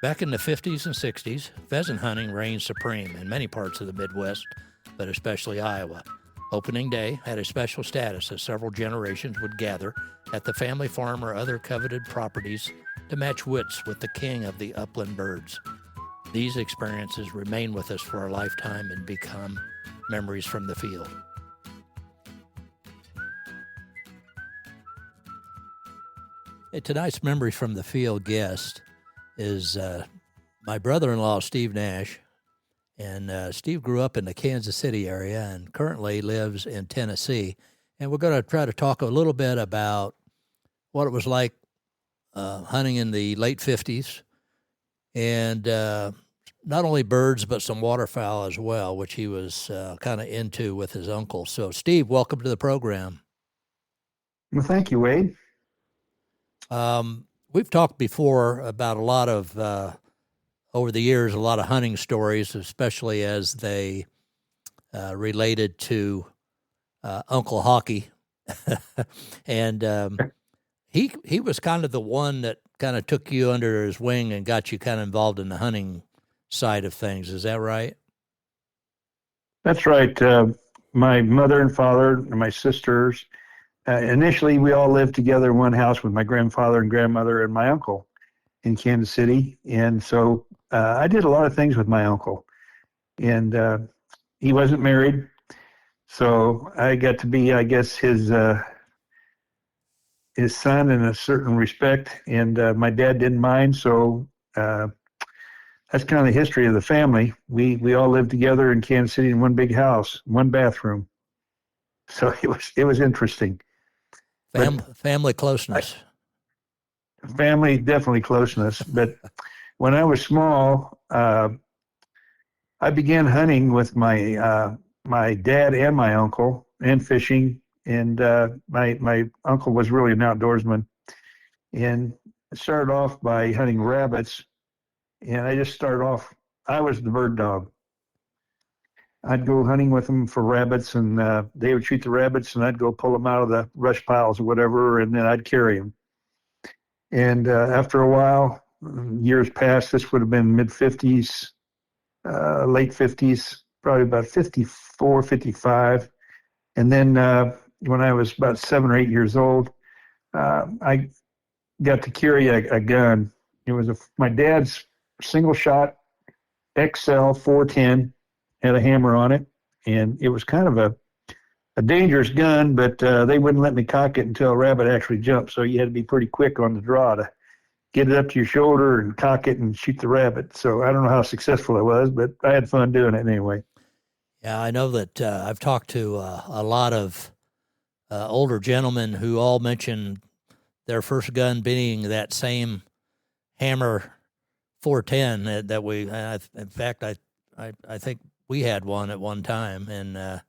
Back in the 50s and 60s, pheasant hunting reigned supreme in many parts of the Midwest, but especially Iowa. Opening day had a special status as several generations would gather at the family farm or other coveted properties to match wits with the king of the upland birds. These experiences remain with us for a lifetime and become memories from the field. Hey, tonight's Memories from the Field guest is my brother-in-law, Steve Nash. And Steve grew up in the Kansas City area and currently lives in Tennessee. And we're going to try to talk a little bit about what it was like hunting in the late 50s and not only birds, but some waterfowl as well, which he was kind of into with his uncle. So, Steve, welcome to the program. Well, thank you, Wade. We've talked before about a lot of, over the years, a lot of hunting stories, especially as they related to Uncle Hockey. And he was kind of the one that kind of took you under his wing and got you kind of involved in the hunting side of things. Is that right? That's right. My mother and father and my sisters, initially we all lived together in one house with my grandfather and grandmother and my uncle in Kansas City. And so I did a lot of things with my uncle. And he wasn't married, so I got to be, I guess, his son in a certain respect. And my dad didn't mind, so that's kind of the history of the family. We all lived together in Kansas City in one big house, one bathroom. So it was interesting. Family closeness. Family, definitely closeness. But when I was small, I began hunting with my my dad and my uncle, and fishing. And my uncle was really an outdoorsman. And I started off by hunting rabbits. And I just started off, I was the bird dog. I'd go hunting with them for rabbits, and they would shoot the rabbits, and I'd go pull them out of the brush piles or whatever, and then I'd carry them. And after a while, years passed, this would have been mid-50s, late 50s, probably about 54, 55. And then when I was about 7 or 8 years old, I got to carry a gun. It was my dad's single shot XL 410, had a hammer on it, and it was kind of a dangerous gun, but they wouldn't let me cock it until a rabbit actually jumped, so you had to be pretty quick on the draw to get it up to your shoulder and cock it and shoot the rabbit. So I don't know how successful it was, but I had fun doing it anyway. Yeah, I know that I've talked to a lot of older gentlemen who all mention their first gun being that same hammer 410 that we, in fact, I think we had one at one time, and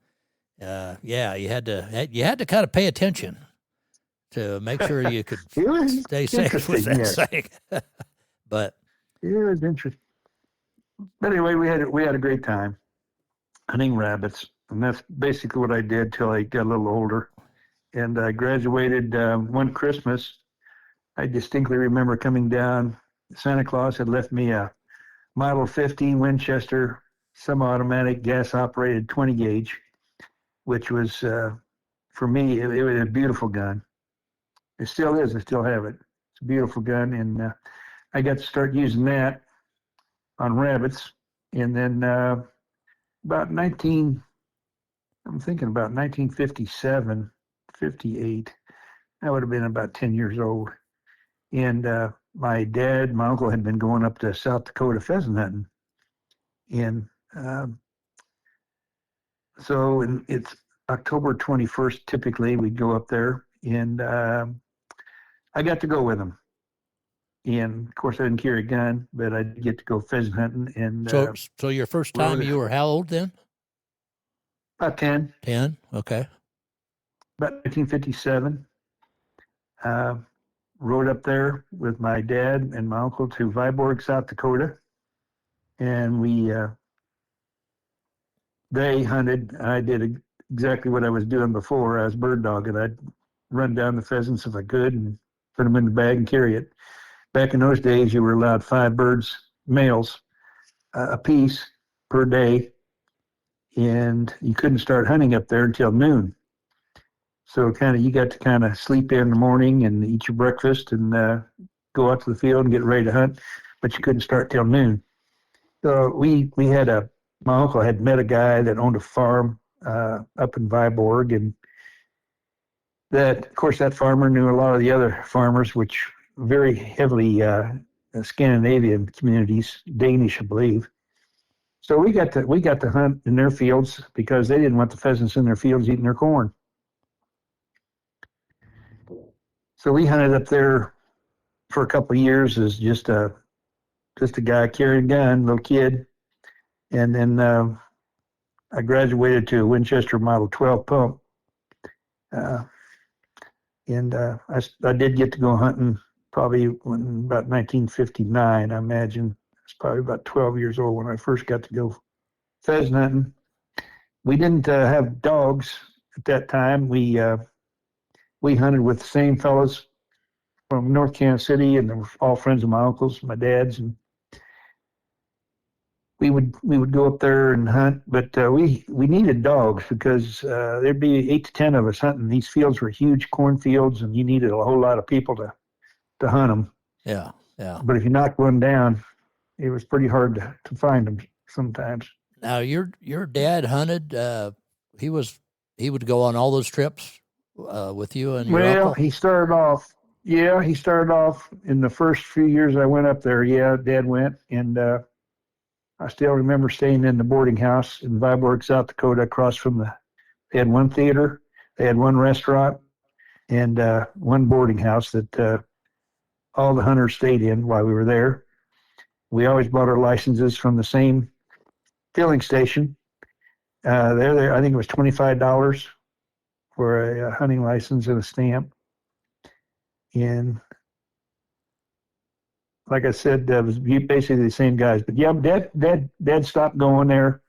yeah, you had to kind of pay attention to make sure you could stay safe with that thing. But it was interesting. But anyway, we had a great time hunting rabbits, and that's basically what I did till I got a little older. And I graduated one Christmas. I distinctly remember coming down. Santa Claus had left me a Model 50 Winchester semi-automatic gas-operated 20 gauge, which was, for me, it was a beautiful gun. It still is. I still have it. It's a beautiful gun, and I got to start using that on rabbits. And then about 1957, 58, I would have been about 10 years old. And my dad, my uncle had been going up to South Dakota pheasant hunting. And so it's October 21st, typically we'd go up there, and I got to go with him. And of course I didn't carry a gun, but I did get to go pheasant hunting. And so your first time, you were how old then? About 10. 10, okay. About 1957. Rode up there with my dad and my uncle to Viborg, South Dakota. And they hunted. I did exactly what I was doing before. I was bird dogging. I'd run down the pheasants if I could and put them in the bag and carry it. Back in those days, you were allowed 5 birds, males, a piece per day, and you couldn't start hunting up there until noon. So you got to kind of sleep in the morning and eat your breakfast and go out to the field and get ready to hunt, but you couldn't start till noon. So we had my uncle had met a guy that owned a farm up in Viborg, and that, of course, that farmer knew a lot of the other farmers, which very heavily Scandinavian communities, Danish, I believe. So we got to hunt in their fields because they didn't want the pheasants in their fields eating their corn. So we hunted up there for a couple of years as just a guy carrying a gun, little kid, and then I graduated to a Winchester Model 12 pump, and I did get to go hunting probably about 1959. I imagine I was probably about 12 years old when I first got to go pheasant hunting. We didn't have dogs at that time. We hunted with the same fellows from North Kansas City, and they were all friends of my uncles, my dad's, and we would go up there and hunt. But we needed dogs because there'd be 8 to 10 of us hunting. These fields were huge cornfields, and you needed a whole lot of people to hunt them. Yeah, yeah. But if you knocked one down, it was pretty hard to find them sometimes. Now your dad hunted. He would go on all those trips with you and your uncle. He started off. Yeah, he started off in the first few years I went up there. Yeah, Dad went, and I still remember staying in the boarding house in Viborg, South Dakota, across from they had one theater, they had one restaurant, and one boarding house that all the hunters stayed in while we were there. We always bought our licenses from the same filling station. There, I think it was $25 for a hunting license and a stamp. And like I said, it was basically the same guys. But yeah, Dad stopped going there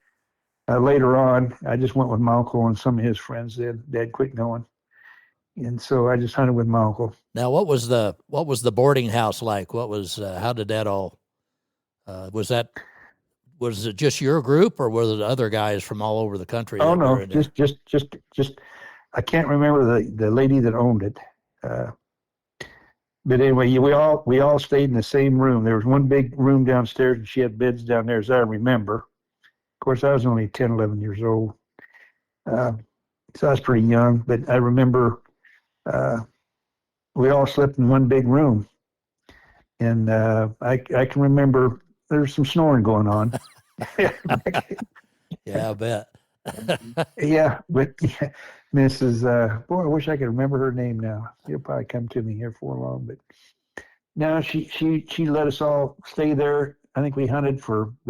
later on. I just went with my uncle and some of his friends. Dad quit going, and so I just hunted with my uncle. Now, what was the boarding house like? What was how did that all? Was it just your group, or were there other guys from all over the country? Oh no, just I can't remember the lady that owned it. But anyway, we all stayed in the same room. There was one big room downstairs, and she had beds down there, as I remember. Of course, I was only 10, 11 years old, so I was pretty young. But I remember we all slept in one big room, and I can remember there was some snoring going on. Yeah, I bet. Yeah, but Mrs. Boy, I wish I could remember her name now. She'll probably come to me here for long. But no, she let us all stay there. I think we'd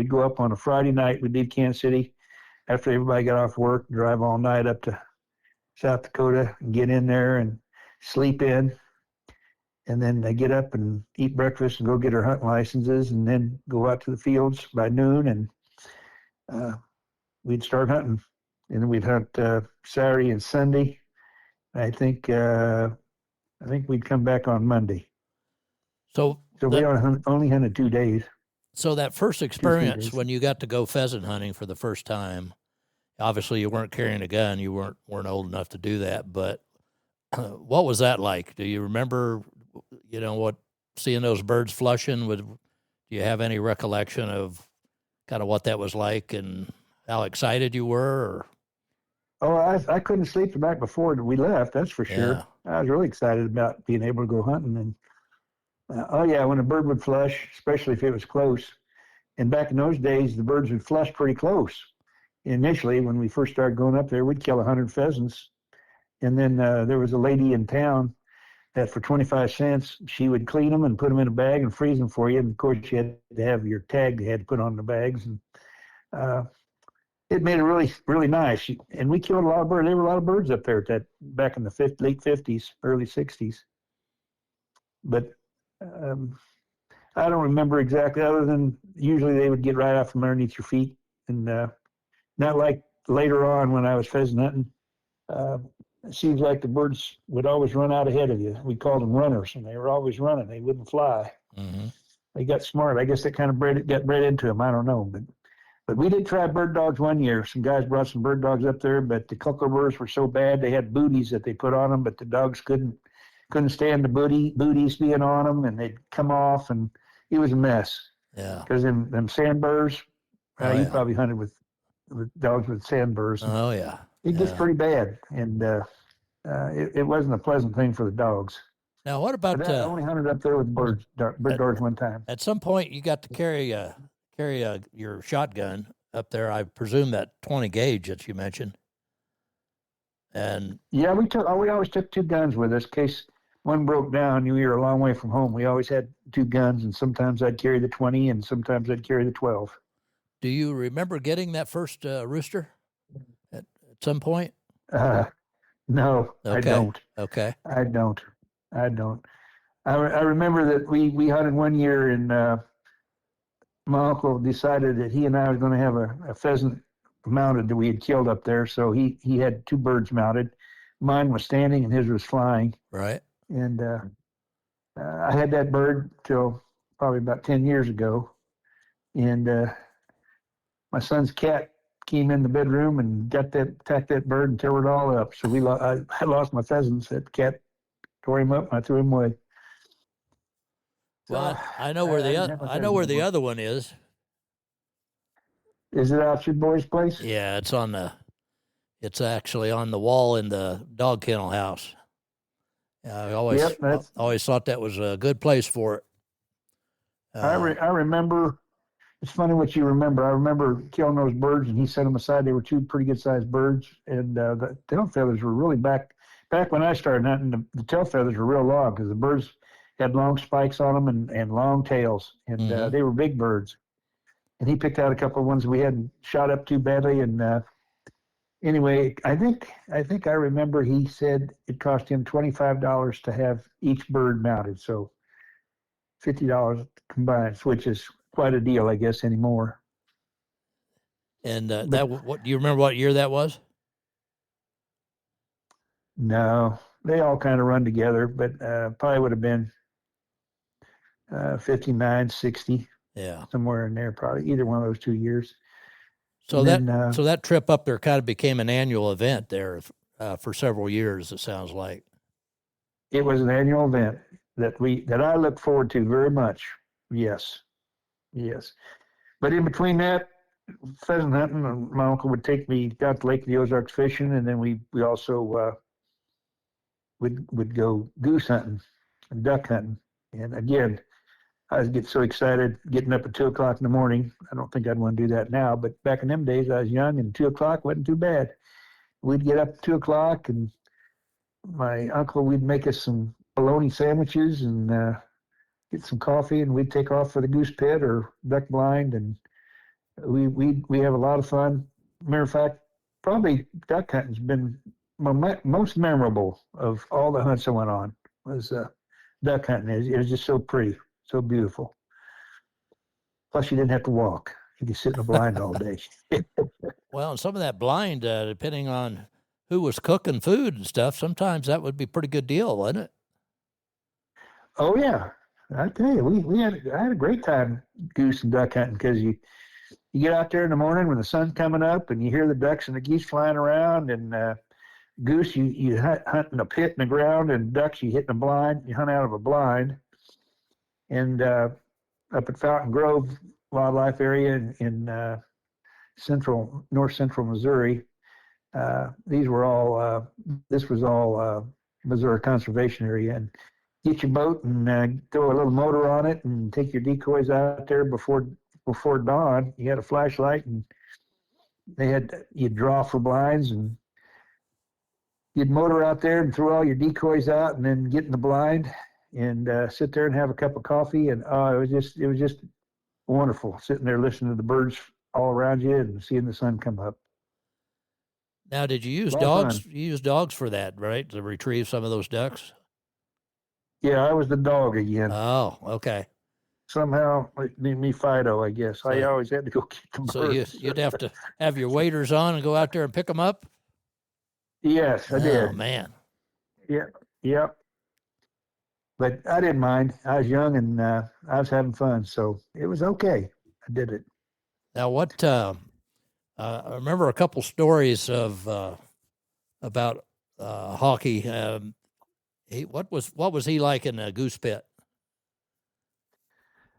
go up on a Friday night. We'd leave Kansas City after everybody got off work, drive all night up to South Dakota and get in there and sleep in. And then they get up and eat breakfast and go get our hunting licenses, and then go out to the fields by noon, and we'd start hunting. And then we'd hunt Saturday and Sunday. I think we'd come back on Monday. So we only hunted 2 days. So that first experience when you got to go pheasant hunting for the first time, obviously you weren't carrying a gun. You weren't old enough to do that. But what was that like? Do you remember, seeing those birds flushing? Do you have any recollection of kind of what that was like and how excited you were? Or? Oh, I couldn't sleep the night before we left. That's for sure. Yeah. I was really excited about being able to go hunting. And when a bird would flush, especially if it was close. And back in those days, the birds would flush pretty close. Initially, when we first started going up there, we'd kill 100 pheasants. And then there was a lady in town that for 25 cents, she would clean them and put them in a bag and freeze them for you. And of course, you had to have your tag they had to put on the bags. And it made it really, really nice. And we killed a lot of birds. There were a lot of birds up there back in the late 50s, early 60s. But I don't remember exactly, other than usually they would get right out from underneath your feet. And not like later on when I was pheasant hunting. It seems like the birds would always run out ahead of you. We called them runners, and they were always running. They wouldn't fly. Mm-hmm. They got smart. I guess that kind of got bred into them. I don't know, but we did try bird dogs one year. Some guys brought some bird dogs up there, but the kookaburras were so bad. They had booties that they put on them, but the dogs couldn't stand the booties being on them, and they'd come off, and it was a mess. Yeah. Because them sandburrs, Oh you yeah. probably hunted with dogs with sandburrs. Oh yeah. It gets Yeah. pretty bad, and it wasn't a pleasant thing for the dogs. Now, what But about I only hunted up there with bird dogs one time. at some point? You got to carry your shotgun up there. I presume that 20 gauge that you mentioned. And Yeah, we always took two guns with us in case one broke down. We were a long way from home. We always had two guns, and sometimes I'd carry the 20, and sometimes I'd carry the 12. do you remember getting that first rooster at some point? Uh, no, I Okay. don't. Okay. I don't. I don't. I remember that we hunted one year, and my uncle decided that he and I were going to have a pheasant mounted that we had killed up there. So he had two birds mounted. Mine was standing, and his was flying. Right. And I had that bird till probably about 10 years ago. And my son's cat came in the bedroom and attacked that bird and tore it all up. So I lost my pheasants. That cat tore him up, and I threw him away. So Well, I know where I didn't have my pheasant the anymore. other one is. Is it out your boy's place? Yeah, it's actually on the wall in the dog kennel house. I Yep, always thought that was a good place for it. I remember. It's funny what you remember. I remember killing those birds, and he set them aside. They were two pretty good sized birds, and the tail feathers were really back when I started hunting. The tail feathers were real long because the birds had long spikes on them and long tails, and Mhm. they were big birds. And he picked out a couple of ones we hadn't shot up too badly. And anyway, I think I remember he said it cost him $25 to have each bird mounted, so $50 combined, which is quite a deal, I guess, anymore. And But what do you remember what year that was? no, they all kind of run together, but probably would have been 59, 60, Yeah. somewhere in there, probably either one of those 2 years. So And then that trip up there kind of became an annual event there for several years. It sounds like. it was an annual event that I look forward to very much. Yes, yes. But in between that, pheasant hunting, my uncle would take me down to Lake of the Ozarks fishing, and then we also would go goose hunting and duck hunting. And again, I would get so excited getting up at 2 o'clock in the morning. I don't think I'd want to do that now, but back in them days, I was young, and 2 o'clock wasn't too bad. We'd get up at 2 o'clock, and my uncle would make us some bologna sandwiches and get some coffee, and we'd take off for the goose pit or duck blind, and we have a lot of fun. Matter of fact, probably duck hunting's been my most memorable of all the hunts I went on was duck hunting. It was just so pretty, so beautiful. Plus, you didn't have to walk. You could sit in a blind all day. Well, and some of that blind, depending on who was cooking food and stuff, sometimes that would be a pretty good deal, wasn't it? Oh yeah, I tell you, I had a great time goose and duck hunting because you get out there in the morning when the sun's coming up and you hear the ducks and the geese flying around, and goose you hunt in a pit in the ground, and ducks you hit in a blind. You hunt out of a blind, and up at Fountain Grove Wildlife Area in north central Missouri. These were all this was all Missouri Conservation Area, and get your boat and throw a little motor on it and take your decoys out there before dawn. You had a flashlight, and you'd draw for blinds, and you'd motor out there and throw all your decoys out, and then get in the blind and sit there and have a cup of coffee. And it was just wonderful sitting there listening to the birds all around you and seeing the sun come up. Now, did you use A lot of dogs? fun. You use dogs for that, right? To retrieve some of those ducks? Yeah, I was the dog again. Oh, okay. Somehow, me Fido, I guess. I So, always had to go get the so birds. you'd have to have your waders on and go out there and pick them up? Yes, I Oh, did. man. Yeah, yeah. but I didn't mind. I was young and I was having fun, so it was okay. I did it. Now, what I remember a couple stories of about hockey. What was he like in a goose pit?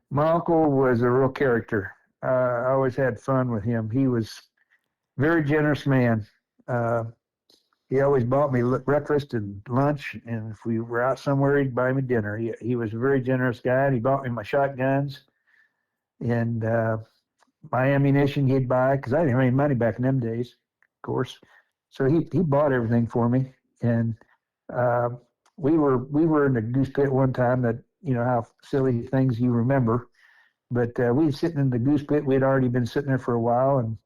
My uncle was a real character. I always had fun with him. He was a very generous man. Uh, he always bought me breakfast and lunch, and if we were out somewhere, he'd buy me dinner. He was a very generous guy. And he bought me my shotguns and my ammunition he'd buy because I didn't have any money back in them days, of course. So he bought everything for me, and uh, we were in the goose pit one time. That how silly things you remember. But we were sitting in the goose pit. We had already been sitting there for a while. And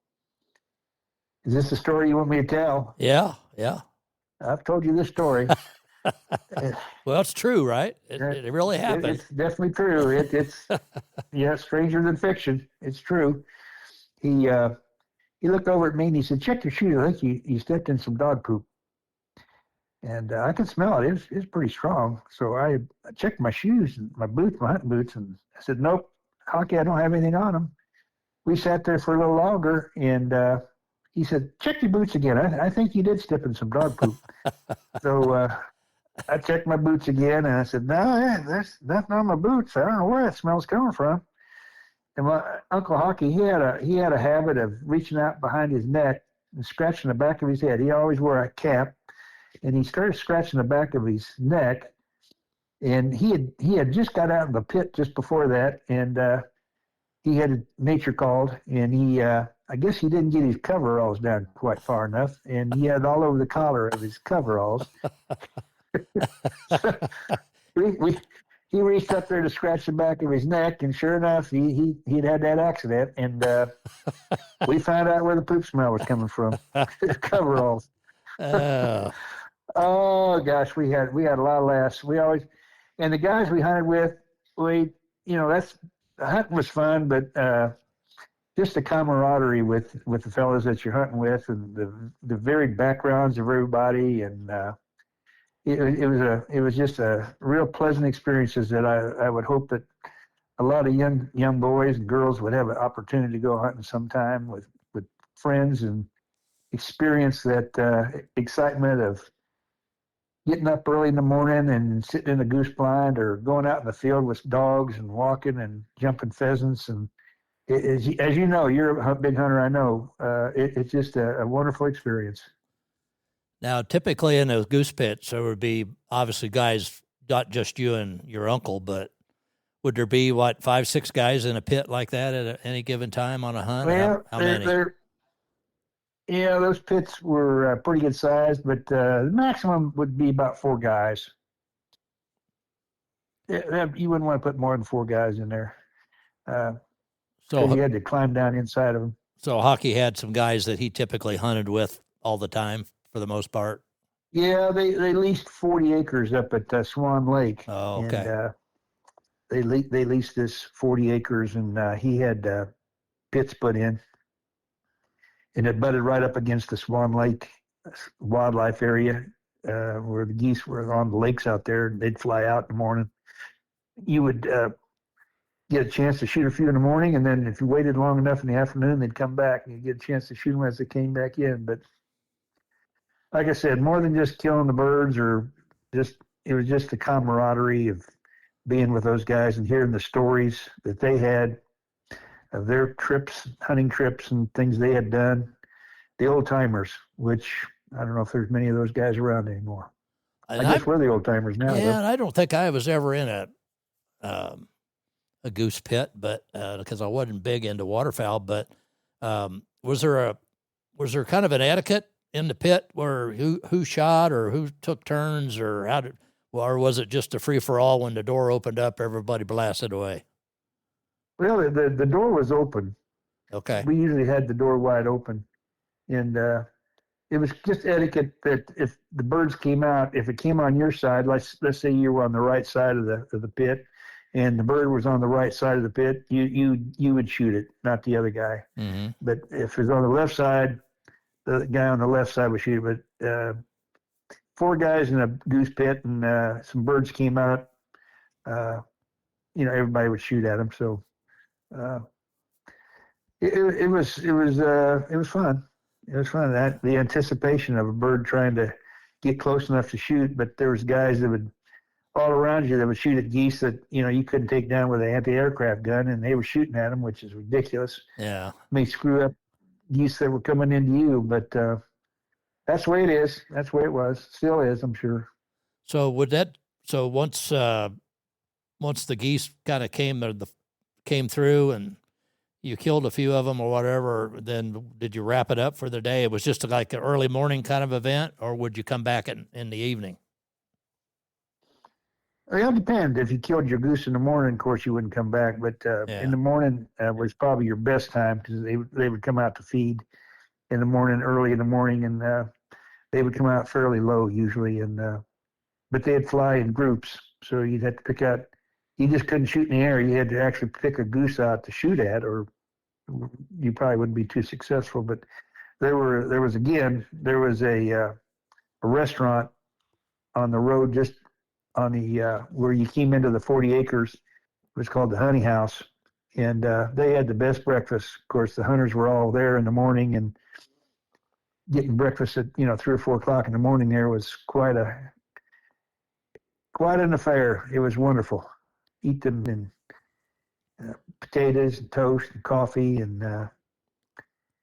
is this the story you want me to tell? Yeah. I've told you this story. Well, it's true, right? It really happened. It's definitely true. It's stranger than fiction. It's true. He looked over at me and he said, "Check your shoes. I think you stepped in some dog poop." And I could smell it. It was pretty strong. So I checked my shoes and my boots, my hunting boots, and I said, "Nope, Hockey, I don't have anything on them." We sat there for a little longer, and he said, "Check your boots again. I think you did step in some dog poop." So I checked my boots again, and I said, "No, there's nothing on my boots. I don't know where that smell's coming from." And my Uncle Hockey, he had a habit of reaching out behind his neck and scratching the back of his head. He always wore a cap, and he started scratching the back of his neck. And he had just got out of the pit just before that, and he had nature called, and he I guess he didn't get his coveralls down quite far enough, and he had all over the collar of his coveralls. He reached up there to scratch the back of his neck, and sure enough, he'd had that accident, and we found out where the poop smell was coming from. His coveralls. Oh gosh, we had a lot of laughs. We always, and the guys we hunted with, that's the hunting was fun, but just the camaraderie with the fellows that you're hunting with, and the varied backgrounds of everybody, and it was just a real pleasant experiences that I would hope that a lot of young boys and girls would have an opportunity to go hunting sometime with friends and experience that excitement of getting up early in the morning and sitting in a goose blind, or going out in the field with dogs and walking and jumping pheasants. And as you know, you're a big hunter, I know. It's just a wonderful experience. Now, typically in those goose pits, there would be obviously guys, not just you and your uncle, but would there be, 5, 6 guys in a pit like that at any given time on a hunt? Well, how many? Yeah, those pits were pretty good sized, but the maximum would be about 4 guys. You wouldn't want to put more than 4 guys in there. So you had to climb down inside of them. So Hockey had some guys that he typically hunted with all the time for the most part? Yeah, they leased 40 acres up at Swan Lake. Oh, okay. And they leased this 40 acres, and he had pits put in. And it butted right up against the Swan Lake wildlife area, where the geese were on the lakes out there, and they'd fly out in the morning. You would get a chance to shoot a few in the morning, and then if you waited long enough in the afternoon, they'd come back, and you'd get a chance to shoot them as they came back in. But like I said, more than just killing the birds, it was just the camaraderie of being with those guys and hearing the stories that they had of their trips, hunting trips, and things they had done. The old timers, which I don't know if there's many of those guys around anymore. I guess we're the old timers now. Yeah, and I don't think I was ever in a goose pit, but because I wasn't big into waterfowl. But was there kind of an etiquette in the pit where who shot or who took turns, or or was it just a free for all when the door opened up, everybody blasted away? Well, the door was open. Okay. We usually had the door wide open, and it was just etiquette that if the birds came out, if it came on your side, let's say you were on the right side of the pit, and the bird was on the right side of the pit, you would shoot it, not the other guy. Mm-hmm. But if it was on the left side, the guy on the left side would shoot it. But 4 guys in a goose pit, and some birds came out. everybody would shoot at them. So uh, it was fun. It was fun, that the anticipation of a bird trying to get close enough to shoot, but there was guys that would all around you that would shoot at geese that you couldn't take down with an anti-aircraft gun, and they were shooting at them, which is ridiculous. Yeah. May screw up geese that were coming into you, but that's the way it is. That's the way it was. Still is, I'm sure. So once the geese kind of came through and you killed a few of them or whatever, then did you wrap it up for the day? It was just like an early morning kind of event, or would you come back in the evening? It depends. If you killed your goose in the morning, of course, you wouldn't come back. But in the morning was probably your best time, because they would come out to feed in the morning, early in the morning, and they would come out fairly low usually. But they'd fly in groups, so you'd have to pick out. You just couldn't shoot in the air. You had to actually pick a goose out to shoot at, or you probably wouldn't be too successful. But there was a restaurant on the road, just on the where you came into the 40 acres. It was called the Honey House, and they had the best breakfast. Of course, the hunters were all there in the morning, and getting breakfast at 3 or 4 o'clock in the morning there was quite an affair. It was wonderful. Eat them in potatoes and toast and coffee, and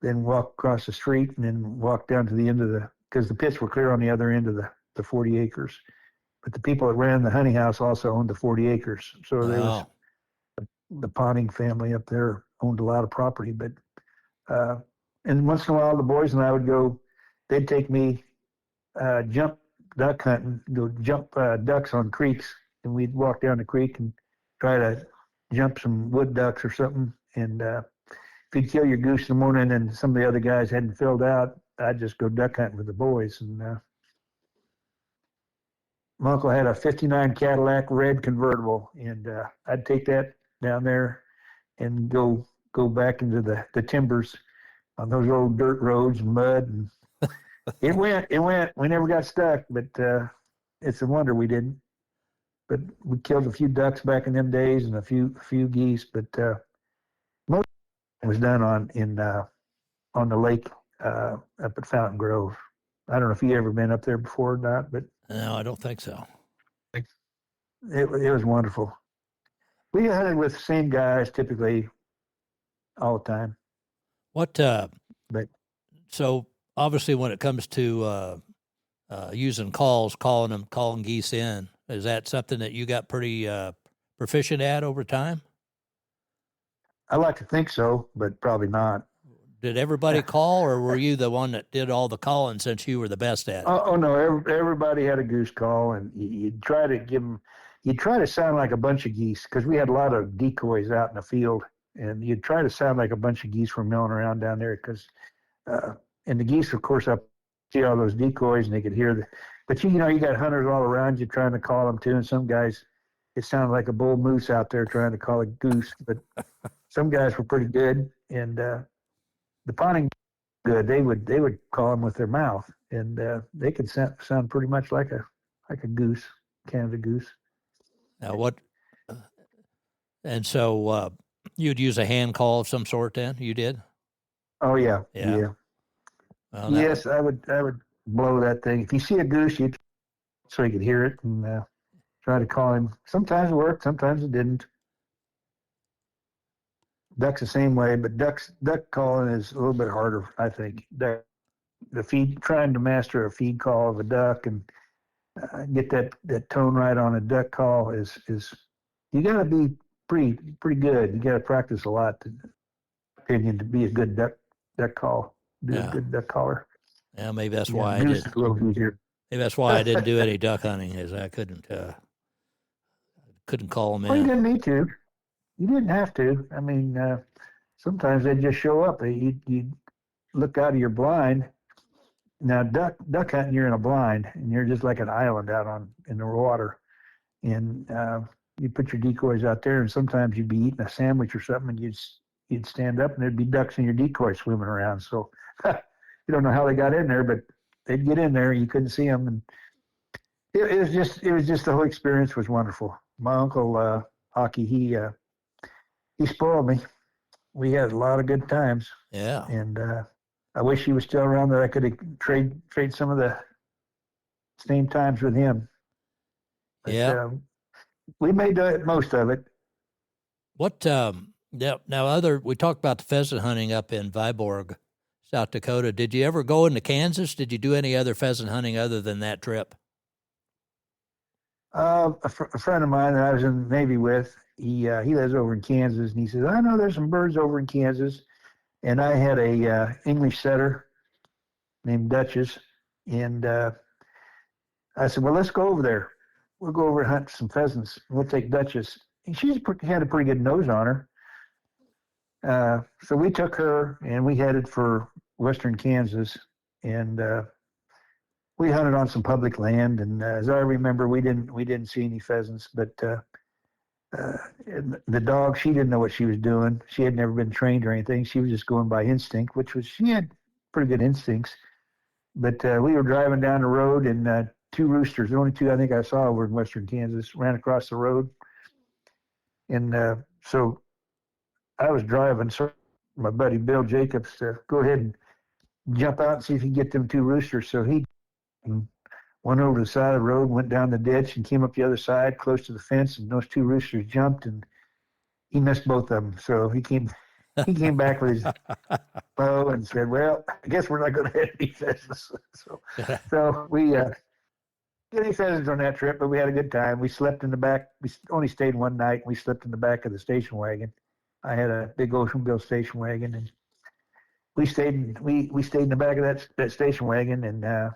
then walk across the street, and then walk down to the end of because the pits were clear on the other end of the 40 acres. But the people that ran the Honey House also owned the 40 acres. So there was the Ponting family up there owned a lot of property. But and once in a while, the boys and I would go. They'd take me jump duck hunting, go jump ducks on creeks, and we'd walk down the creek and try to jump some wood ducks or something. And if you'd kill your goose in the morning and some of the other guys hadn't filled out, I'd just go duck hunting with the boys. And my uncle had a '59 Cadillac red convertible, and I'd take that down there and go back into the timbers on those old dirt roads and mud. And it went. We never got stuck, but it's a wonder we didn't. But we killed a few ducks back in them days, and a few geese. But most was done on the lake up at Fountain Grove. I don't know if you ever been up there before or not, but No, I don't think so. it was wonderful. We hunted with the same guys typically all the time. But so obviously when it comes to using calling geese in, is that something that you got pretty proficient at over time? I like to think so, but probably not. Did everybody call, or were you the one that did all the calling since you were the best at it? Oh no, everybody had a goose call, and you'd try to sound like a bunch of geese, because we had a lot of decoys out in the field, and you'd try to sound like a bunch of geese were milling around down there, because and the geese, of course, up see all those decoys, and they could hear but you got hunters all around you trying to call them too, and some guys, it sounded like a bull moose out there trying to call a goose, but some guys were pretty good, and the Ponting good. They would call them with their mouth, and they could sound pretty much like a goose, Canada goose. Now and so you'd use a hand call of some sort then? You did? Oh yeah. Well, yes, I would blow that thing. If you see a goose, so you could hear it, and try to call him. Sometimes it worked, sometimes it didn't. Ducks the same way, but duck calling is a little bit harder, I think. Trying to master a feed call of a duck and get that tone right on a duck call is you got to be pretty good. You got to practice a lot, to be a good duck call. Be a good duck caller. Yeah, maybe that's why I did. A little easier. Maybe that's why I didn't do any duck hunting, is I couldn't call them in. Well, you didn't need to. You didn't have to. I mean, sometimes they'd just show up. You'd look out of your blind. Now, duck hunting, you're in a blind, and you're just like an island out in the water. And you put your decoys out there, and sometimes you'd be eating a sandwich or something, and you'd stand up, and there'd be ducks in your decoy swimming around. So you don't know how they got in there, but they'd get in there, and you couldn't see them. And it was just the whole experience was wonderful. my uncle Hockey, he spoiled me. We had a lot of good times, Yeah. and I wish he was still around that I could trade some of the same times with him. But Yeah. we made the most of it. What, yeah, now we talked about the pheasant hunting up in Viborg, South Dakota. Did you ever go into Kansas? Did you do any other pheasant hunting other than that trip? A friend of mine that I was in the Navy with, he lives over in Kansas, and he says, "I know there's some birds over in Kansas." And I had a English setter named Duchess, and I said, "Well, let's go over there. We'll go over and hunt some pheasants. We'll take Duchess." And had a pretty good nose on her. So we took her, and we headed for western Kansas, and we hunted on some public land. And as I remember, we didn't see any pheasants, but the dog, she didn't know what she was doing. She had never been trained or anything. She was just going by instinct, she had pretty good instincts. But we were driving down the road, and two roosters, the only two I think I saw were in western Kansas, ran across the road. And so I was driving, so my buddy Bill Jacobs to go ahead and jump out and see if he could get them two roosters. So he went over to the side of the road, went down the ditch, and came up the other side, close to the fence, and those two roosters jumped, and he missed both of them. So he came back with his bow and said, "Well, I guess we're not going to have any pheasants." So we didn't any pheasants on that trip, but we had a good time. We slept in the back. We only stayed one night. We slept in the back of the station wagon. I had a big Ocean Bill station wagon, and we stayed in the back of that station wagon, and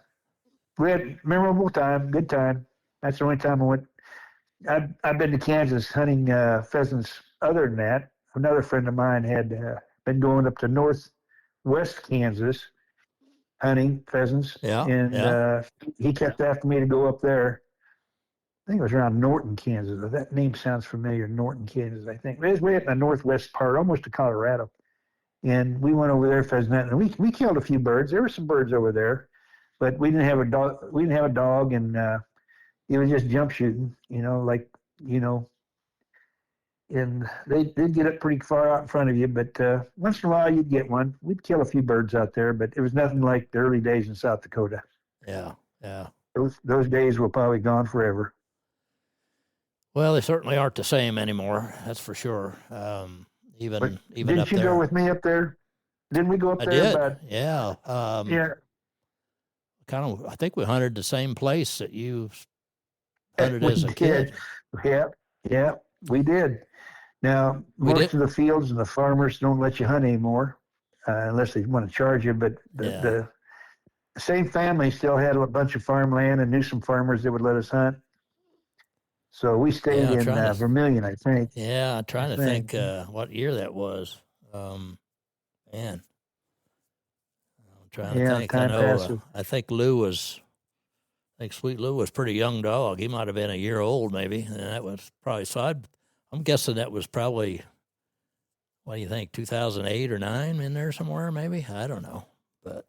we had a memorable time, good time. That's the only time I went. I've been to Kansas hunting pheasants. Other than that, another friend of mine had been going up to northwest Kansas hunting pheasants, and he kept asking me to go up there. I think it was around Norton, Kansas. That name sounds familiar. Norton, Kansas, I think. It was way up in the northwest part, almost to Colorado. And we went over there pheasant hunting, and we killed a few birds. There were some birds over there, but we didn't have a dog. We didn't have a dog, and it was just jump shooting. And they'd get up pretty far out in front of you, but once in a while you'd get one. We'd kill a few birds out there, but it was nothing like the early days in South Dakota. Yeah, yeah. Those days were probably gone forever. Well, they certainly aren't the same anymore. That's for sure. Even up there. Didn't you go with me up there? Didn't we go up there? I did. Yeah. Yeah. I think we hunted the same place that you hunted as a kid. Yeah, we did. Now, most of the fields and the farmers don't let you hunt anymore unless they want to charge you. But the same family still had a bunch of farmland and knew some farmers that would let us hunt. So we stayed in Vermilion, I think. Yeah, I'm trying to think what year that was. Man. I'm trying to think. I think Sweet Lou was a pretty young dog. He might have been a year old, maybe. And that was probably, I'm guessing that was probably, what do you think, 2008 or 9 in there somewhere, maybe? I don't know. But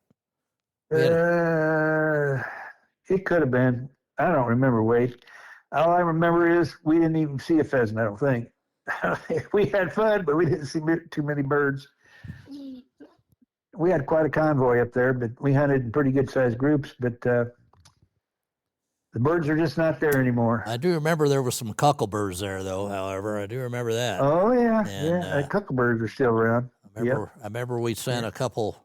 it could have been. I don't remember, Wade. All I remember is we didn't even see a pheasant, I don't think. We had fun, but we didn't see too many birds. We had quite a convoy up there, but we hunted in pretty good-sized groups, but the birds are just not there anymore. I do remember there were some cocklebirds there, though, however. I do remember that. Oh, yeah. Cocklebirds are still around. I remember we sent a couple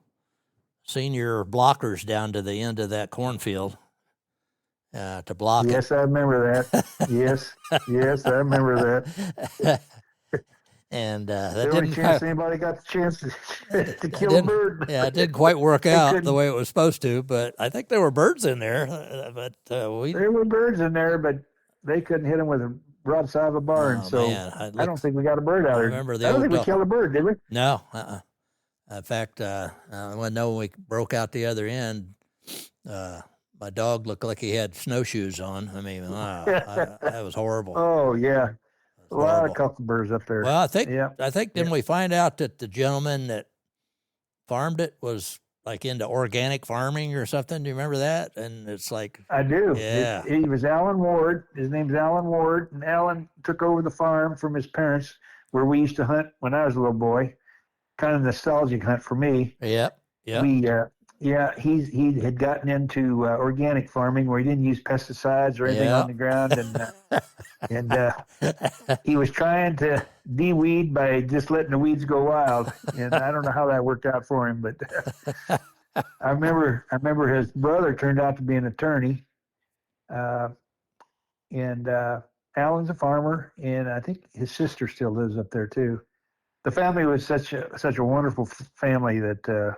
senior blockers down to the end of that cornfield to block Yes, I remember that. Yes, I remember that. And the only chance anybody got the chance to kill a bird. Yeah, it didn't quite work out the way it was supposed to, but I think there were birds in there. There were birds in there, but they couldn't hit them with a broadside of a barn. I don't think we got a bird out there. I don't think we killed a bird, did we? No. In fact, when we broke out the other end, my dog looked like he had snowshoes on. I mean, that was horrible. Oh, yeah. A lot of cocklebirds up there. Well, I think didn't we find out that the gentleman that farmed it was like into organic farming or something. Do you remember that? And it's like, I do. yeah, He was Alan Ward. His name's Alan Ward, and Alan took over the farm from his parents, where we used to hunt when I was a little boy. Kind of nostalgic hunt for me. yep, yep. We, yeah, he had gotten into organic farming where he didn't use pesticides or anything on the ground, and he was trying to de-weed by just letting the weeds go wild. And I don't know how that worked out for him, but I remember his brother turned out to be an attorney, and Alan's a farmer, and I think his sister still lives up there too. The family was such a wonderful family that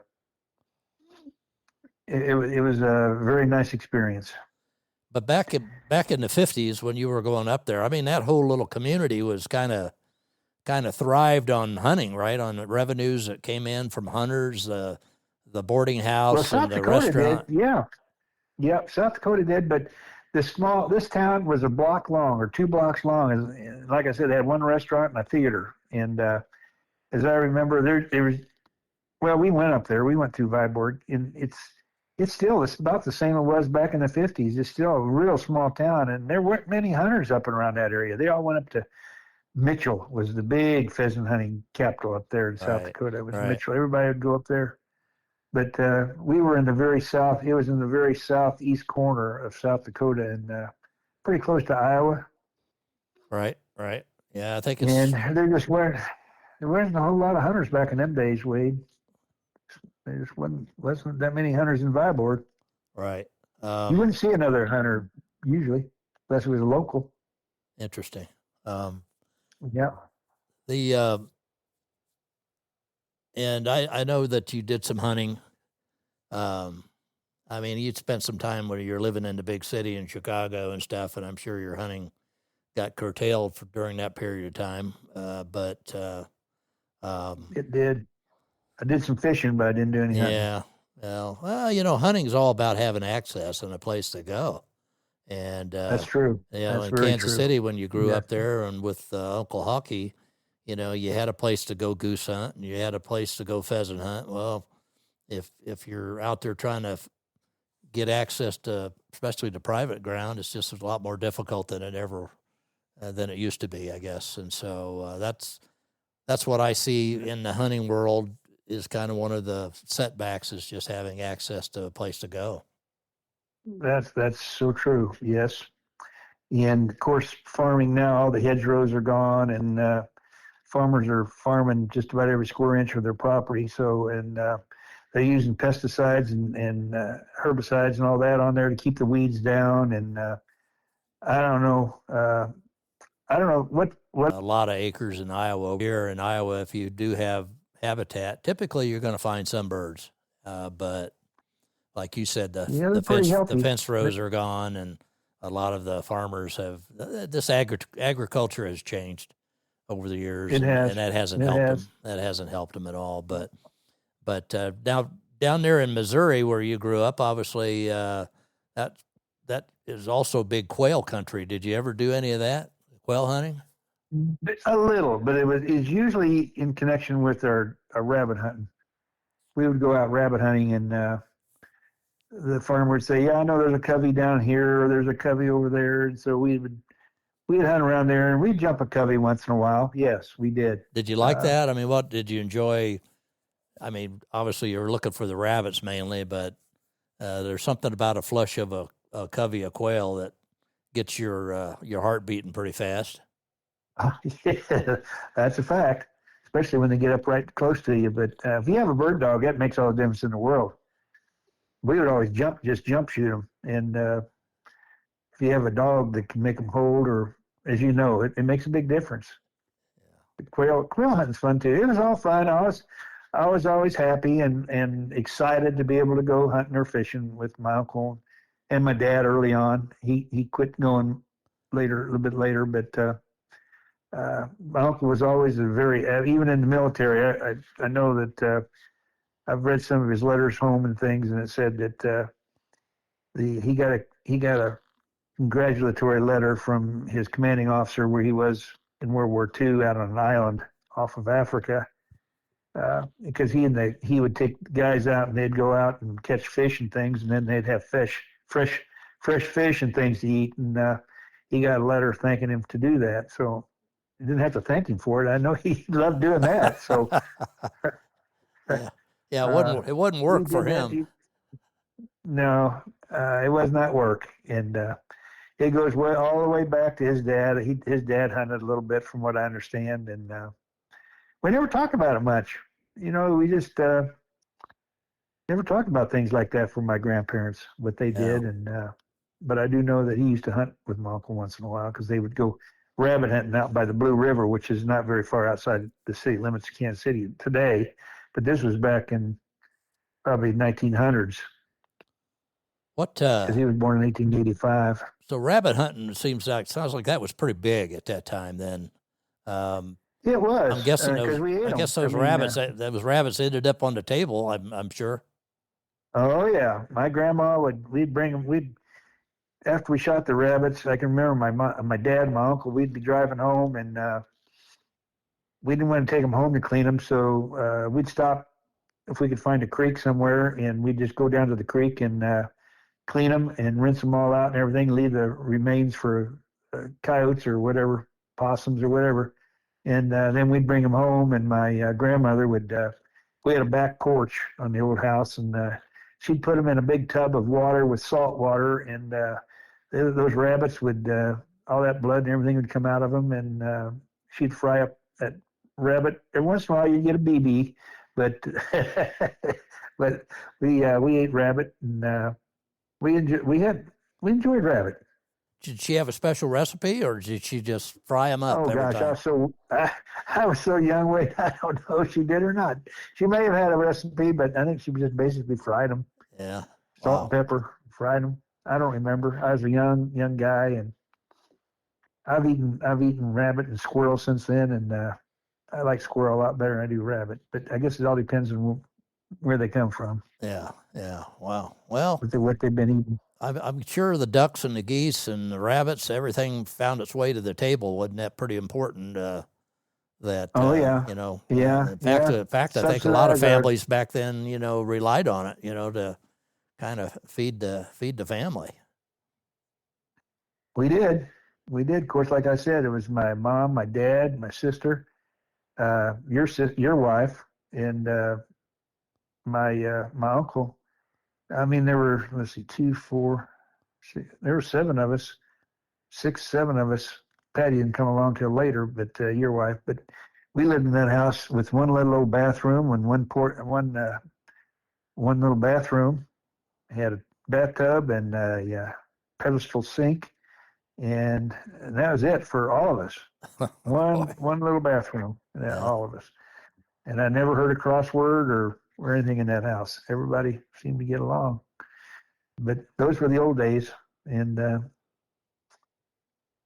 it was a very nice experience. But back in the 50s, when you were going up there, I mean, that whole little community was kind of thrived on hunting, right? On the revenues that came in from hunters, the boarding house, Well, and the Dakota restaurant. did, yeah, South Dakota did, but this town was a block long or 2 blocks long. And like I said, they had one restaurant and a theater. And as I remember, there was, well, we went up there. We went through Viborg, and it's about the same it was back in the 50s. It's still a real small town, and there weren't many hunters up and around that area. They all went up to Mitchell, was the big pheasant hunting capital up there in South Dakota. It was Mitchell. Everybody would go up there. But we were in the very south. It was in the very southeast corner of South Dakota, and pretty close to Iowa. Right. Yeah, I think it's. And there wasn't a whole lot of hunters back in them days, Wade. There just wasn't that many hunters in Viborg. Right. You wouldn't see another hunter usually, unless it was a local. Interesting. Yeah. And I know that you did some hunting. I mean, you'd spent some time when you're living in the big city in Chicago and stuff, and I'm sure your hunting got curtailed during that period of time. It did. I did some fishing, but I didn't do any hunting. Yeah. Well, hunting's all about having access and a place to go. And that's true. In Kansas City, when you grew up there, and with Uncle Hockey, you had a place to go goose hunt, and you had a place to go pheasant hunt. Well, if you're out there trying to get access to, especially to private ground, it's just a lot more difficult than it used to be, I guess. And so that's what I see in the hunting world is kind of one of the setbacks, is just having access to a place to go. That's so true. Yes. And of course, farming now, all the hedgerows are gone, and farmers are farming just about every square inch of their property. So, and they're using pesticides and herbicides and all that on there to keep the weeds down. And I don't know what. A lot of acres in Iowa. Here in Iowa, if you do have habitat, typically you're going to find some birds, but like you said, the fence rows are gone, and a lot of the farmers have this agriculture has changed over the years. It has, and that hasn't helped them. That hasn't helped them at all. But now down there in Missouri, where you grew up, obviously that is also big quail country. Did you ever do any of that quail hunting? A little, but it's usually in connection with our rabbit hunting. We would go out rabbit hunting, and the farmer would say, "Yeah, I know there's a covey down here, or there's a covey over there." And so we'd hunt around there, and we'd jump a covey once in a while. Yes, we did. Did you like that? I mean, what did you enjoy? I mean, obviously you're looking for the rabbits mainly, but there's something about a flush of a covey of quail that gets your heart beating pretty fast. Yeah, that's a fact, especially when they get up right close to you. But if you have a bird dog, that makes all the difference in the world. We would always just jump shoot them. And if you have a dog that can make them hold, or as you know, it makes a big difference. Yeah. Quail hunting's fun too. It was all fun. I was always happy and excited to be able to go hunting or fishing with my uncle and my dad early on. He quit going a little bit later, but my uncle was always even in the military. I know that I've read some of his letters home and things, and it said that he got a congratulatory letter from his commanding officer where he was in World War II out on an island off of Africa. because he would take guys out and they'd go out and catch fish and things, and then they'd have fresh fish and things to eat. And he got a letter thanking him to do that. So I didn't have to thank him for it. I know he loved doing that. So yeah, yeah, it wouldn't he work for did that. him. No, it was not work, and it goes all the way back to his dad. His dad hunted a little bit, from what I understand, and we never talked about it much. We just never talked about things like that from my grandparents, what they Yeah. did, and but I do know that he used to hunt with my uncle once in a while because they would go rabbit hunting out by the Blue River, which is not very far outside the city limits of Kansas City today, but this was back in probably 1900s. What? Because he was born in 1885. So rabbit hunting sounds like that was pretty big at that time. Then, It was. I'm guessing because we ate them. I guess those rabbits those rabbits ended up on the table. I'm sure. Oh yeah, my grandma we'd bring them. After we shot the rabbits, I can remember my dad and my uncle. We'd be driving home, and we didn't want to take them home to clean them, so we'd stop if we could find a creek somewhere, and we'd just go down to the creek and clean them and rinse them all out and everything, leave the remains for coyotes or whatever, possums or whatever. And then we'd bring them home, and my grandmother we had a back porch on the old house, and she'd put them in a big tub of water with salt water, and those rabbits all that blood and everything would come out of them, and she'd fry up that rabbit. Every once in a while you'd get a BB, but but we ate rabbit, and we enjoyed rabbit. Did she have a special recipe, or did she just fry them up Oh every gosh, time? I was so young. Wait, I don't know if she did or not. She may have had a recipe, but I think she just basically fried them. Yeah. Salt and pepper, fried them. I don't remember. I was a young guy, and I've eaten rabbit and squirrel since then, and I like squirrel a lot better than I do rabbit. But I guess it all depends on where they come from. Yeah. Yeah. Wow. Well, What they've been eating. I'm sure the ducks and the geese and the rabbits, everything found its way to the table. Wasn't that pretty important? That Oh yeah, yeah. In fact, I think a lot of families back then, relied on it, to kind of feed the family. We did. Of course, like I said, it was my mom, my dad, my sister, your wife, and my uncle. I mean, there were, let's see, 2, 4, 6, there were 7 of us, 6, 7 of us. Patty didn't come along till later, but your wife. But we lived in that house with one little old bathroom and one little bathroom. It had a bathtub and a pedestal sink, and that was it for all of us. one little bathroom, all of us. And I never heard a crossword or anything in that house. Everybody seemed to get along. But those were the old days, and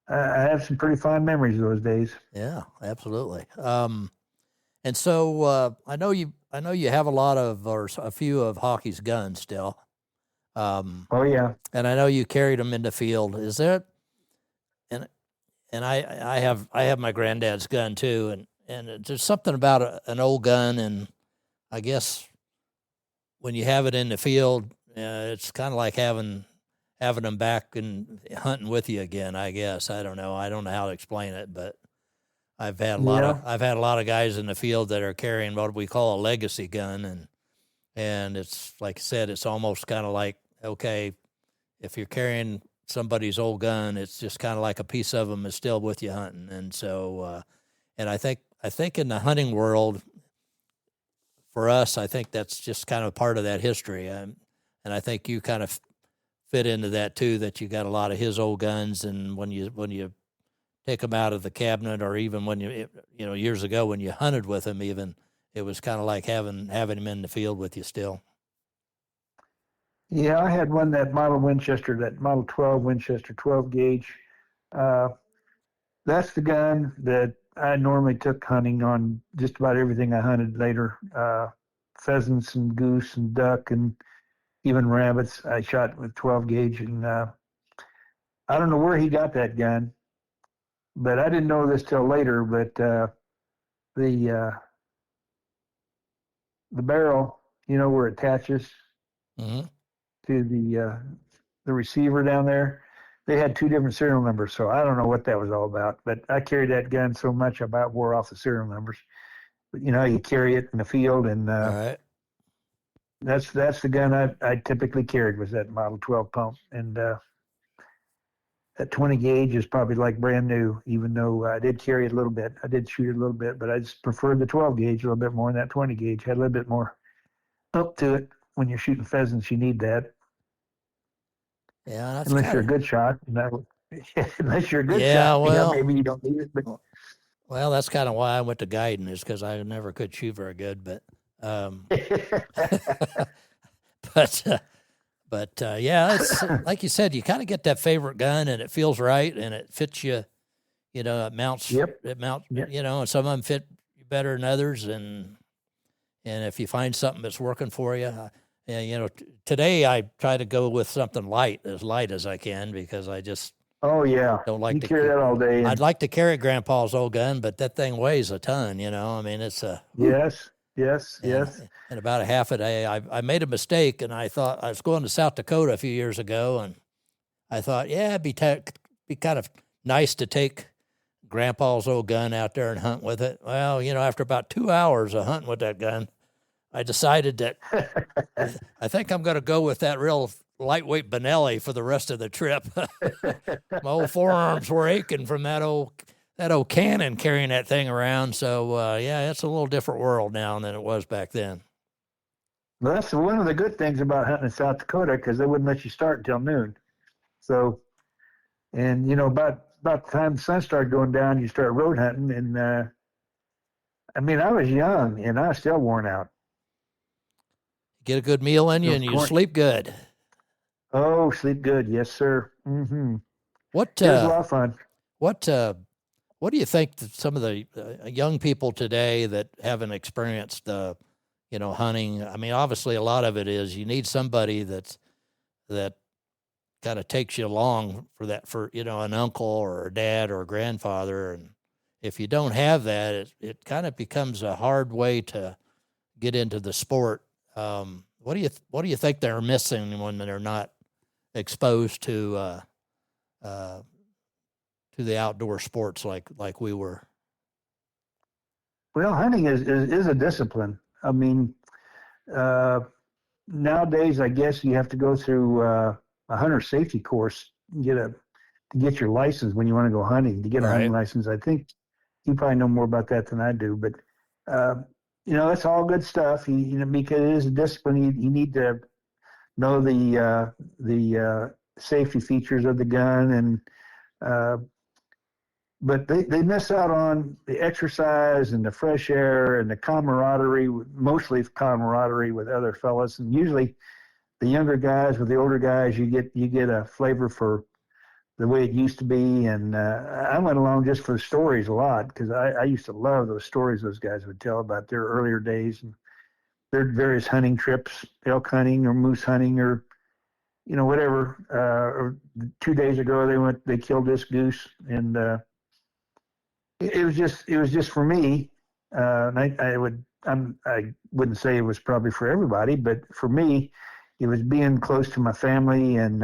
I have some pretty fond memories of those days. Yeah, absolutely. And so I know you have a lot of, or a few of Hockey's guns still. Oh yeah. And I know you carried them in the field. Is there? And I have my granddad's gun too, and there's something about an old gun, and I guess when you have it in the field, it's kind of like having them back and hunting with you again. I guess I don't know how to explain it, but I've had a lot of guys in the field that are carrying what we call a legacy gun, and it's like I said, it's almost kind of like, okay, if you're carrying somebody's old gun, it's just kind of like a piece of them is still with you hunting. And so, and I think in the hunting world, for us, I think that's just kind of part of that history. And I think you kind of fit into that too, that you got a lot of his old guns. And when you take them out of the cabinet, or even when years ago when you hunted with him, even, it was kind of like having him in the field with you still. Yeah, I had that model Winchester, that model 12 Winchester 12 gauge. That's the gun that I normally took hunting on just about everything I hunted later. Pheasants and goose and duck and even rabbits I shot with 12 gauge. And I don't know where he got that gun, but I didn't know this till later. But the barrel, where it attaches Hmm. to the receiver down there, they had two different serial numbers. So I don't know what that was all about. But I carried that gun so much I about wore off the serial numbers. But you carry it in the field, and All right. that's the gun I typically carried was that Model 12 pump, and that 20 gauge is probably like brand new. Even though I did carry it a little bit, I did shoot it a little bit, but I just preferred the 12 gauge a little bit more than that 20 gauge. Had a little bit more up to it. When you're shooting pheasants, you need that. Yeah, that's Unless kind you're a of. good shot, unless you're a good Yeah, shot, well, maybe you don't need it. But well, that's kind of why I went to guiding is because I never could shoot very good. But, but, yeah, it's like you said, you kind of get that favorite gun, and it feels right, and it fits you. It mounts. yep, It mounts. yep. And some of them fit better than others, and if you find something that's working for you, today I try to go with something light as I can because I just Oh yeah, don't like you to. carry that all day, I'd and like to carry Grandpa's old gun, but that thing weighs a ton. I mean, it's a whew. yes, yes, yes. And about a half a day, I made a mistake, and I thought I was going to South Dakota a few years ago, and I thought, yeah, be kind of nice to take Grandpa's old gun out there and hunt with it. Well, after about 2 hours of hunting with that gun, I decided that I think I'm going to go with that real lightweight Benelli for the rest of the trip. My old forearms were aching from that old cannon carrying that thing around. So yeah, it's a little different world now than it was back then. Well, that's one of the good things about hunting in South Dakota because they wouldn't let you start until noon. So, and about the time the sun started going down, you start road hunting, and I mean, I was young and I was still worn out. Get a good meal in you, Those and you corn, sleep good. oh, sleep good, yes, sir. What It was a lot of fun. what what do you think that some of the young people today that haven't experienced hunting? I mean, obviously, a lot of it is you need somebody that kind of takes you along for an uncle or a dad or a grandfather, and if you don't have that, it kind of becomes a hard way to get into the sport. What do you think they're missing when they're not exposed to the outdoor sports like we were? Well, hunting is a discipline. I mean, uh, nowadays, I guess you have to go through a hunter safety course to get your license when you want to go hunting. To get a hunting Right. license, I think you probably know more about that than I do. But uh, that's all good stuff. Because it is a discipline. You need to know the safety features of the gun, and uh, but they miss out on the exercise and the fresh air and the camaraderie, mostly camaraderie with other fellas, and usually the younger guys with the older guys, you get a flavor for the way it used to be. And I went along just for the stories a lot because I used to love those stories those guys would tell about their earlier days and their various hunting trips, elk hunting or moose hunting or whatever. Or 2 days ago they killed this goose, and it was just for me. And I wouldn't say it was probably for everybody, but for me, it was being close to my family and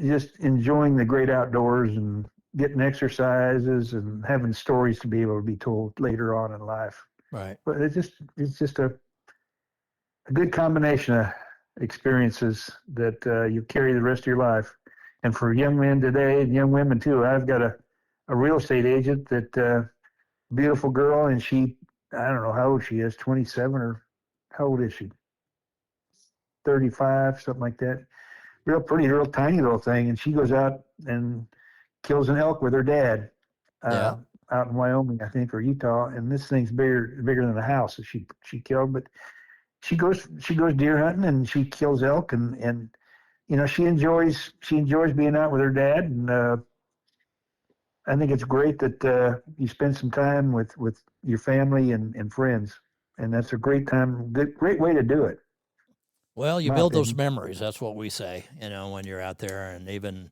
just enjoying the great outdoors and getting exercises and having stories to be able to be told later on in life. Right. But it's just a good combination of experiences that you carry the rest of your life. And for young men today and young women too, I've got a real estate agent that beautiful girl, and I don't know how old she is, 27 or how old is she? 35, something like that. Real pretty, real tiny little thing, and she goes out and kills an elk with her dad Yeah. uh, out in Wyoming, I think, or Utah. And this thing's bigger than a house that she killed. But she goes deer hunting and she kills elk, and she enjoys being out with her dad. And I think it's great that you spend some time with your family and friends, and that's a great time, great way to do it, Well, in you my build those opinion. memories. That's what we say, when you're out there, and even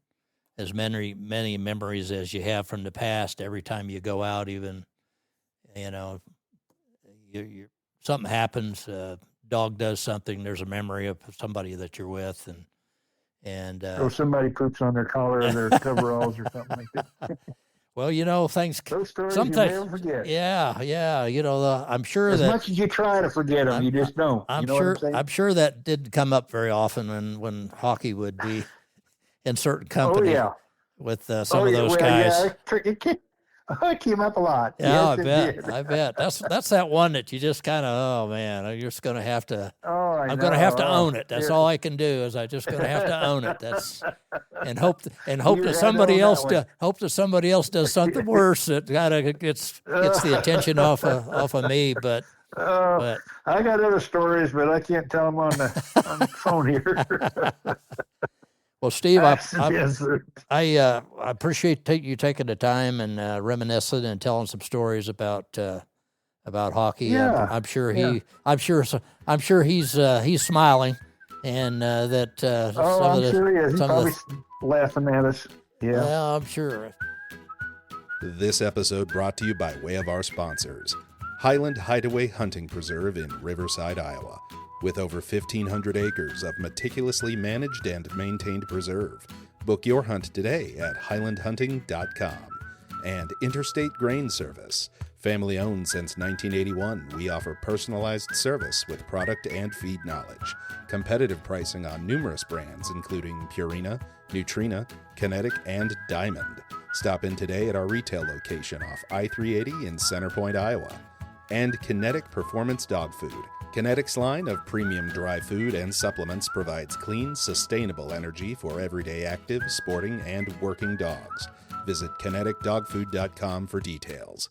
as many memories as you have from the past. Every time you go out, even you know, you're something happens, dog does something, there's a memory of somebody that you're with, and Or somebody poops on their collar or their coveralls or something like that. well, things Those stories sometimes, you never forget. yeah, I'm sure As that much as you try to forget them, you just don't. I'm You know sure what I'm saying? I'm sure that didn't come up very often when hockey would be in certain Oh company yeah. with some of those well, guys. Yeah, it came up a lot. Yeah, Yes, it did. I bet. That's that one that you just kind of, oh man, you're just gonna have to. Oh, I'm gonna have to own it. That's yeah. all I can do is I just gonna have to own it. That's and hope You that had to somebody own that else one. hope that somebody else does something worse that kind of gets the attention off of me. But I got other stories, but I can't tell them on the phone here. well, Steve, Yes. I appreciate you taking the time and reminiscing and telling some stories about hockey. Yeah. I'm sure Yeah. I'm sure he's smiling, and that some I'm of the sure he is. He's some of probably the laughing at us. Yeah. well, I'm sure. This episode brought to you by way of our sponsors. Highland Hideaway Hunting Preserve in Riverside, Iowa. With over 1,500 acres of meticulously managed and maintained preserve. Book your hunt today at highlandhunting.com. And Interstate Grain Service. Family owned since 1981, we offer personalized service with product and feed knowledge. Competitive pricing on numerous brands, including Purina, Nutrina, Kinetic, and Diamond. Stop in today at our retail location off I-380 in Center Point, Iowa. And Kinetic Performance Dog Food. Kinetic's line of premium dry food and supplements provides clean, sustainable energy for everyday active, sporting, and working dogs. Visit kineticdogfood.com for details.